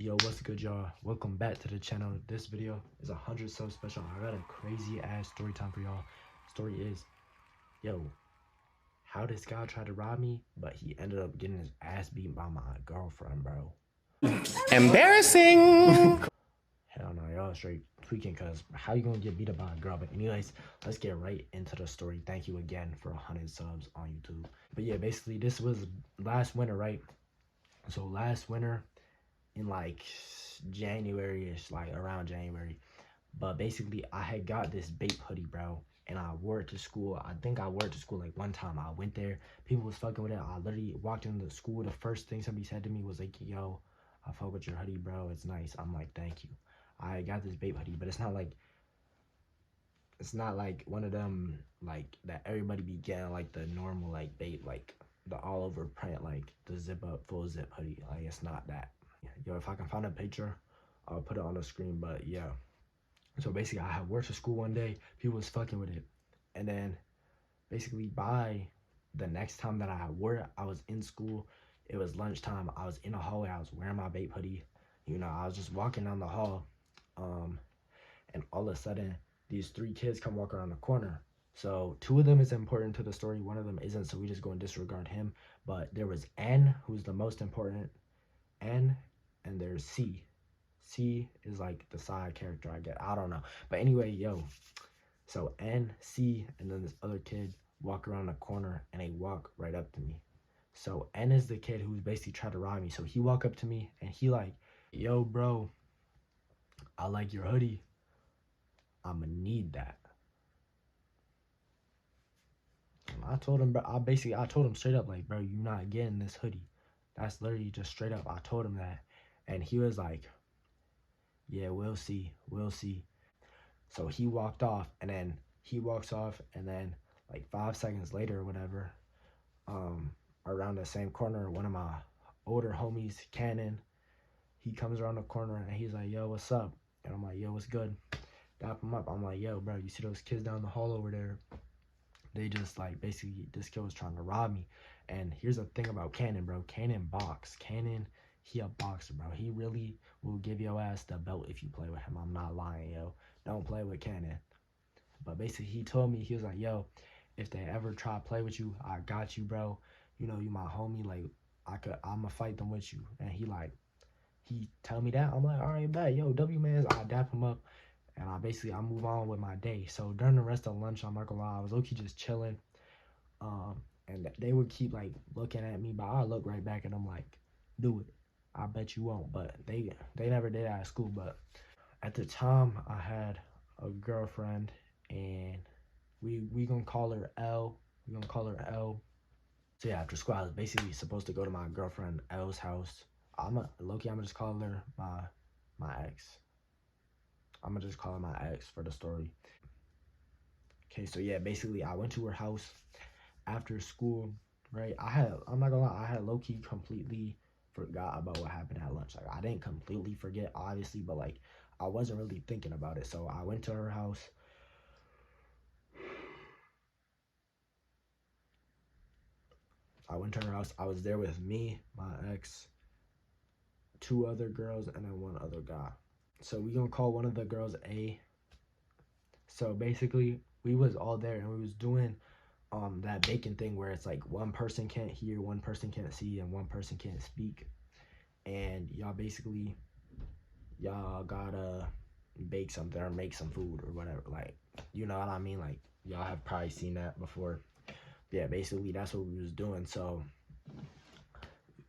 Yo, what's good, y'all? Welcome back to the channel. This video is 100 sub special. I got a crazy ass story time for y'all. Story is, yo, how this guy tried to rob me, but he ended up getting his ass beaten by my girlfriend, bro. Embarrassing. Hell no, y'all straight tweaking, cause how you gonna get beat up by a girl? But anyways, let's get right into the story. Thank you again for 100 subs on YouTube. But yeah, basically this was last winter, right? So last winter in like January-ish, like around January. But basically I had got this Bape hoodie, bro, and I wore it to school. I think I wore it to school like one time. I went there, people was fucking with it. I literally walked into the school. The first thing somebody said to me was like, yo, I fuck with your hoodie, bro, it's nice. I'm like, thank you. I got this Bape hoodie, but it's not like one of them like that everybody be getting, like the normal like Bape, like the all over print, like the zip up full zip hoodie. Like it's not that. Yo, if I can find a picture, I'll put it on the screen. But yeah, so basically I had worked to school one day, people was fucking with it, and then basically by the next time that I wore it, I was in school. It was lunchtime. I was in the hallway. I was wearing my Bape hoodie. You know, I was just walking down the hall, and all of a sudden these three kids come walk around the corner. So two of them is important to the story, one of them isn't, so we just go and disregard him. But there was N, who's the most important, N, and there's C. C is like the side character, I get. I don't know. But anyway, yo. So N, C, and then this other kid walk around the corner and they walk right up to me. So N is the kid who's basically tried to rob me. So he walk up to me and he like, yo, bro, I like your hoodie. I'ma need that. And I told him, bro, I told him straight up, like, bro, you not getting this hoodie. That's literally just straight up. I told him that. And he was like, yeah, we'll see. We'll see. So he walked off, and then he walks off, and then like 5 seconds later or whatever, around the same corner, one of my older homies, Cannon, he comes around the corner and he's like, yo, what's up? And I'm like, yo, what's good? Dap him up. I'm like, yo, bro, you see those kids down the hall over there? They just like, basically this kid was trying to rob me. And here's the thing about Cannon, bro. Cannon box. Cannon, he a boxer, bro. He really will give your ass the belt if you play with him. I'm not lying, yo. Don't play with Cannon. But basically he told me, he was like, yo, if they ever try to play with you, I got you, bro. You know, you my homie, like I'ma fight them with you. And he tell me that. I'm like, all right, bet, yo, W mans. I dap him up, and I move on with my day. So during the rest of lunch, I'm not gonna lie, I was low-key just chilling. And they would keep like looking at me, but I look right back at them like, do it. I bet you won't. But they never did at school. But at the time, I had a girlfriend, and we gonna call her L. We gonna call her L. So yeah, after school, I was basically supposed to go to my girlfriend L's house. I'm gonna just call her my ex. I'm gonna just call her my ex for the story. Okay, so yeah, basically I went to her house after school, right? I'm not gonna lie, I had low-key completely forgot about what happened at lunch. Like I didn't completely forget, obviously, but like I wasn't really thinking about it. So I went to her house. I was there with me, my ex, two other girls, and then one other guy. So we gonna call one of the girls A. So basically we was all there and we was doing that bacon thing where it's like one person can't hear, one person can't see, and one person can't speak. And y'all gotta bake something or make some food or whatever. Like, you know what I mean? Like y'all have probably seen that before. Yeah, basically that's what we was doing. So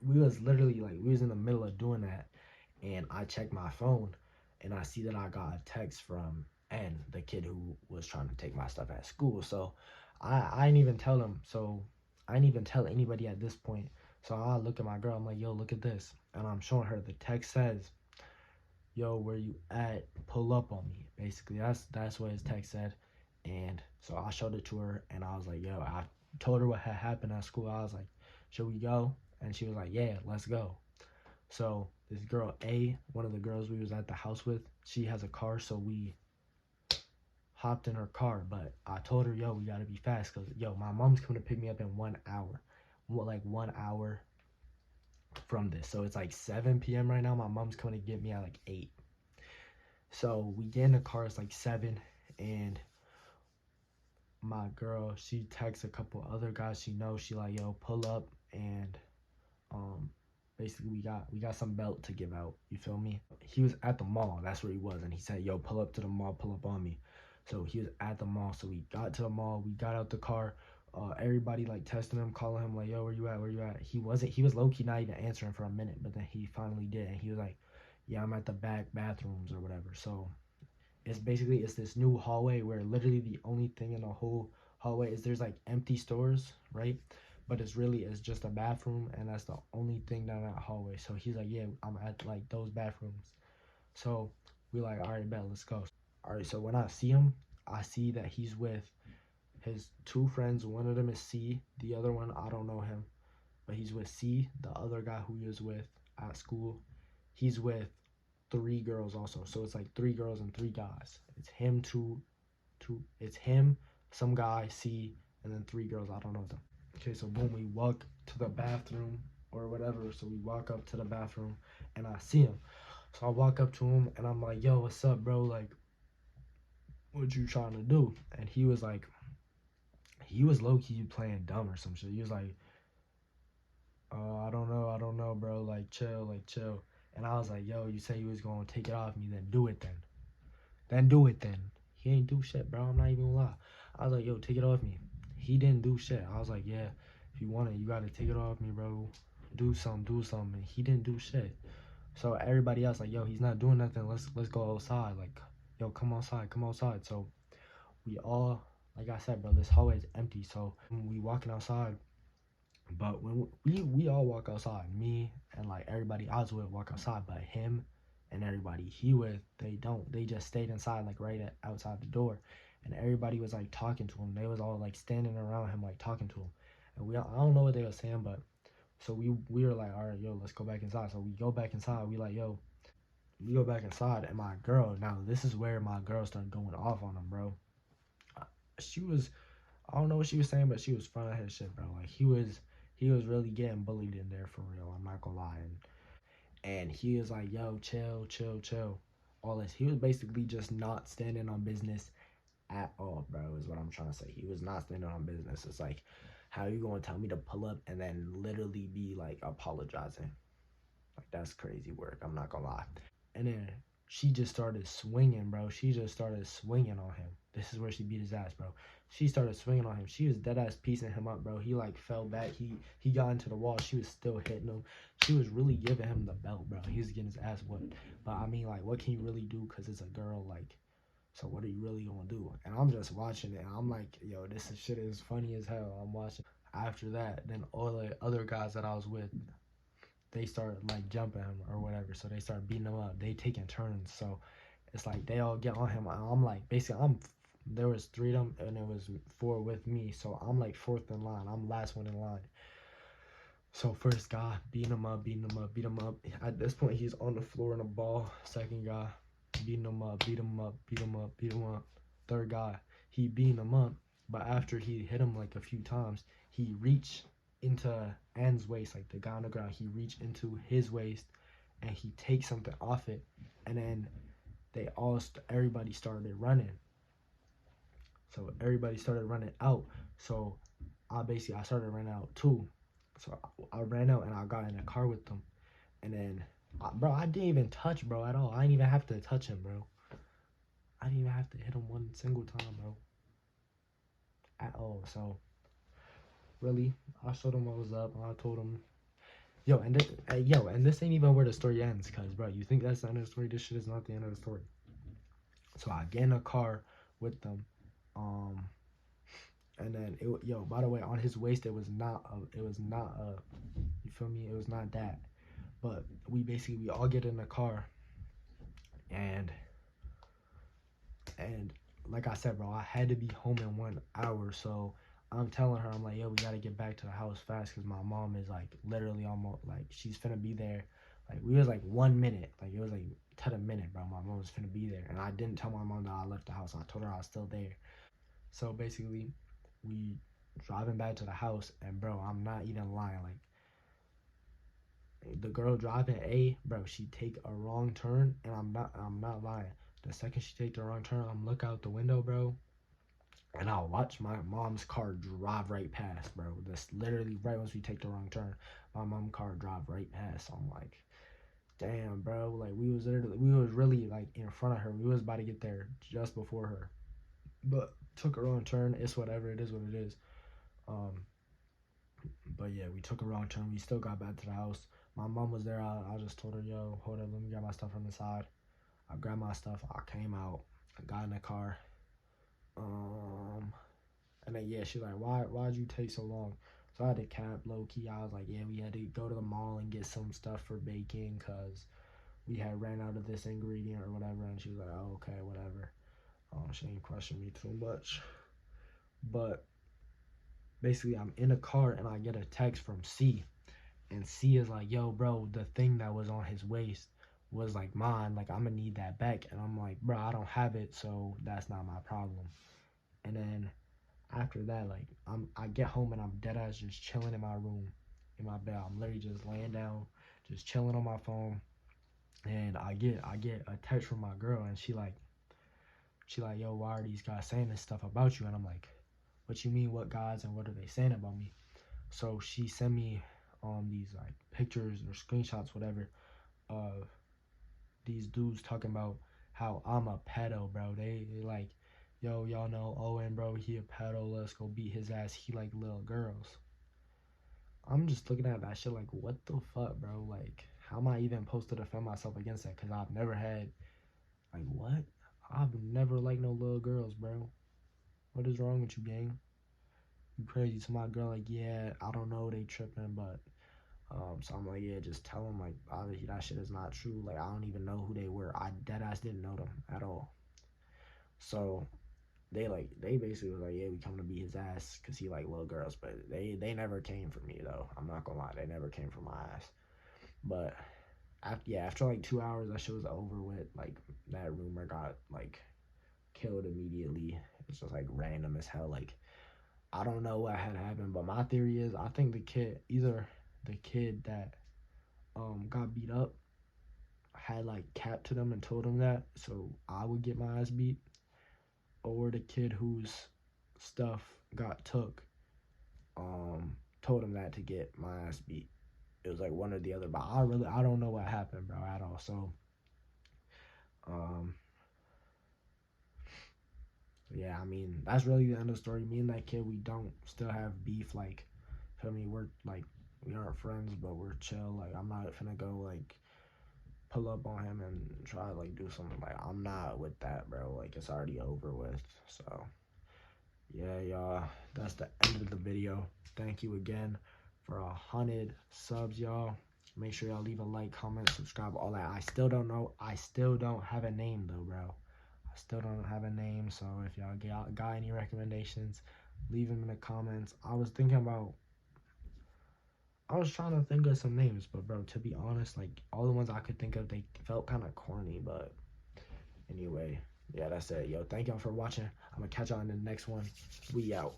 we was literally like, we was in the middle of doing that, and I checked my phone and I see that I got a text from N, the kid who was trying to take my stuff at school. So I didn't even tell him. So I didn't even tell anybody at this point. So I look at my girl, I'm like, yo, look at this. And I'm showing her, the text says, yo, where you at? Pull up on me. Basically, that's what his text said. And so I showed it to her, and I was like, yo, I told her what had happened at school. I was like, should we go? And she was like, yeah, let's go. So this girl A, one of the girls we was at the house with, she has a car, so we hopped in her car. But I told her, yo, we gotta be fast, because yo, my mom's coming to pick me up in 1 hour. Like 1 hour. from this. So it's like 7 p.m. right now. My mom's coming to get me at like 8. So we get in the car, it's like 7, and my girl, she texts a couple other guys she knows. She like, yo, pull up, and um basically we got some belt to give out. You feel me? He was at the mall. That's where he was, and he said, yo, pull up to the mall, pull up on me. So he was at the mall. So we got to the mall. We got out the car. Everybody like testing him, calling him like, yo, where you at? Where you at? He was low key not even answering for a minute, but then he finally did, and he was like, yeah, I'm at the back bathrooms or whatever. So it's this new hallway where literally the only thing in the whole hallway is there's like empty stores, right? But it's just a bathroom, and that's the only thing down that hallway. So he's like, yeah, I'm at like those bathrooms. So we like, all right, bet, let's go. All right, so when I see him, I see that he's with his two friends. One of them is C, the other one I don't know him, but he's with C, the other guy who he was with at school. He's with three girls also. So it's like three girls and three guys. It's him, it's him, some guy, C, and then three girls. I don't know them. Okay, so boom, we walk to the bathroom or whatever. So we walk up to the bathroom, and I see him. So I walk up to him, and I'm like, yo, what's up, bro? Like, what you trying to do? And he was like, he was low key playing dumb or some shit. He was like, I don't know, bro. Like, chill, like, chill. And I was like, yo, you said you was gonna take it off me, then do it then. Then do it then. He ain't do shit, bro. I'm not even gonna lie. I was like, yo, take it off me. He didn't do shit. I was like, yeah, if you want it, you gotta take it off me, bro. Do something, do something. And he didn't do shit. So everybody else, like, yo, he's not doing nothing. Let's go outside. Like, yo, come outside, come outside. So we all, like I said, bro, this hallway is empty. So we walking outside. But when we all walk outside, me and like everybody I was with walk outside, but him and everybody he with, they don't. They just stayed inside, like right outside the door, and everybody was like talking to him. They was all like standing around him, like talking to him, and I don't know what they were saying, but so we were like, all right, yo, let's go back inside. So we go back inside. We like, yo, we go back inside, and my girl. Now this is where my girl started going off on him, bro. She was I don't know what she was saying, but she was front of his shit, bro. Like he was really getting bullied in there for real. I'm not gonna lie. And he was like, yo, chill, chill, chill. All this. He was basically just not standing on business at all, bro, is what I'm trying to say. He was not standing on business. It's like, how you gonna tell me to pull up and then literally be like apologizing? Like, that's crazy work. I'm not gonna lie. And then she just started swinging, bro. She just started swinging on him. This is where she beat his ass, bro. She started swinging on him. She was dead ass piecing him up, bro. He like fell back. He got into the wall. She was still hitting him. She was really giving him the belt, bro. He was getting his ass whooped. But I mean, like, what can you really do? Cause it's a girl, like. So what are you really gonna do? And I'm just watching it. And I'm like, yo, shit is funny as hell. I'm watching. After that, then all the other guys that I was with, they start like jumping him or whatever. So they start beating him up. They taking turns. So it's like they all get on him. I'm like, basically, there was three of them and it was four with me. So I'm like fourth in line. I'm last one in line. So first guy beating him up, beating him up, beat him up. At this point, he's on the floor in a ball. Second guy beating him up, beat him up, beat him up, beat him up. Third guy, he beating him up. But after he hit him like a few times, he reached into Ann's waist, like the guy on the ground. He reached into his waist and he takes something off it. And then everybody started running. So everybody started running out. So I started running out too. So I ran out and I got in a car with them. And then, bro, I didn't even touch, bro, at all. I didn't even have to touch him, bro. I didn't even have to hit him one single time, bro. At all. So, really, I showed him what was up. And I told him, and this ain't even where the story ends. Because, bro, you think that's the end of the story? This shit is not the end of the story. So I get in a car with them. And then, by the way, on his waist, it was not you feel me? It was not that. But we all get in the car, and like I said, bro, I had to be home in 1 hour. So I'm telling her, I'm like, yo, we gotta get back to the house fast because my mom is like literally almost like she's finna be there. Like we was like 1 minute, like it was like to the minute, bro. My mom was finna be there, and I didn't tell my mom that I left the house. I told her I was still there. So basically, we driving back to the house, and bro, I'm not even lying, like the girl driving A, bro, she take a wrong turn, and I'm not lying. The second she take the wrong turn, I'm look out the window, bro, and I'll watch my mom's car drive right past, bro. That's literally right once we take the wrong turn, my mom's car drive right past. So I'm like, damn, bro, like we was really like in front of her. We was about to get there just before her, but took a wrong turn. It's whatever. It is what it is. Um, but yeah, we took a wrong turn. We still got back to the house. My mom was there. I just told her, yo, hold up, let me grab my stuff from the side. I grabbed my stuff. I came out. I got in the car. Um, and then yeah, she's like, why'd you take so long? So I had to cap low key. I was like, yeah, we had to go to the mall and get some stuff for baking because we had ran out of this ingredient or whatever. And she was like, oh, okay, whatever. She didn't question me too much. But basically, I'm in a car and I get a text from C. And C is like, yo, bro, the thing that was on his waist was like mine. Like, I'm gonna need that back. And I'm like, bro, I don't have it, so that's not my problem. And then after that, like, I get home and I'm dead ass just chilling in my room, in my bed. I'm literally just laying down, just chilling on my phone. And I get a text from my girl, and she like, yo, why are these guys saying this stuff about you? And I'm like, what you mean, what guys, and what are they saying about me? So she sent me these like pictures or screenshots, whatever, of these dudes talking about how I'm a pedo, bro. They like, yo, y'all know Owen, bro, he a pedo, let's go beat his ass, he like little girls. I'm just looking at that shit like, what the fuck, bro? Like, how am I even supposed to defend myself against that? Because I've never had, like, what? I've never liked no little girls, bro. What is wrong with you, gang? You crazy. To my girl, like, yeah, I don't know, they tripping, but so I'm like, yeah, just tell them, like, obviously that shit is not true. Like, I don't even know who they were. I dead ass didn't know them at all. So they basically was like, yeah, we come to beat his ass because he like little girls, but they never came for me though. I'm not gonna lie, they never came for my ass. But after like 2 hours, that shit was over with. Like, that rumor got like killed immediately. It's just like random as hell. Like, I don't know what had happened, but my theory is I think either the kid that got beat up had like capped to them and told them that so I would get my ass beat, or the kid whose stuff got took told him that to get my ass beat. It was like one or the other, but I don't know what happened, bro, at all. So um yeah, I mean, that's really the end of the story. Me and that kid, we don't still have beef. Like, feel me, we're like, we aren't friends, but we're chill. Like, I'm not finna go like pull up on him and try to like do something. Like, I'm not with that, bro. Like, it's already over with. So yeah, y'all, that's the end of the video. Thank you again for 100 subs, y'all. Make sure y'all leave a like, comment, subscribe, all that. I still don't have a name though, bro. I still don't have a name, so if y'all got any recommendations, leave them in the comments. I was trying to think of some names, but bro, to be honest, like, all the ones I could think of, they felt kind of corny. But anyway, yeah, that's it, yo. Thank y'all for watching. I'm gonna catch y'all in the next one. We out.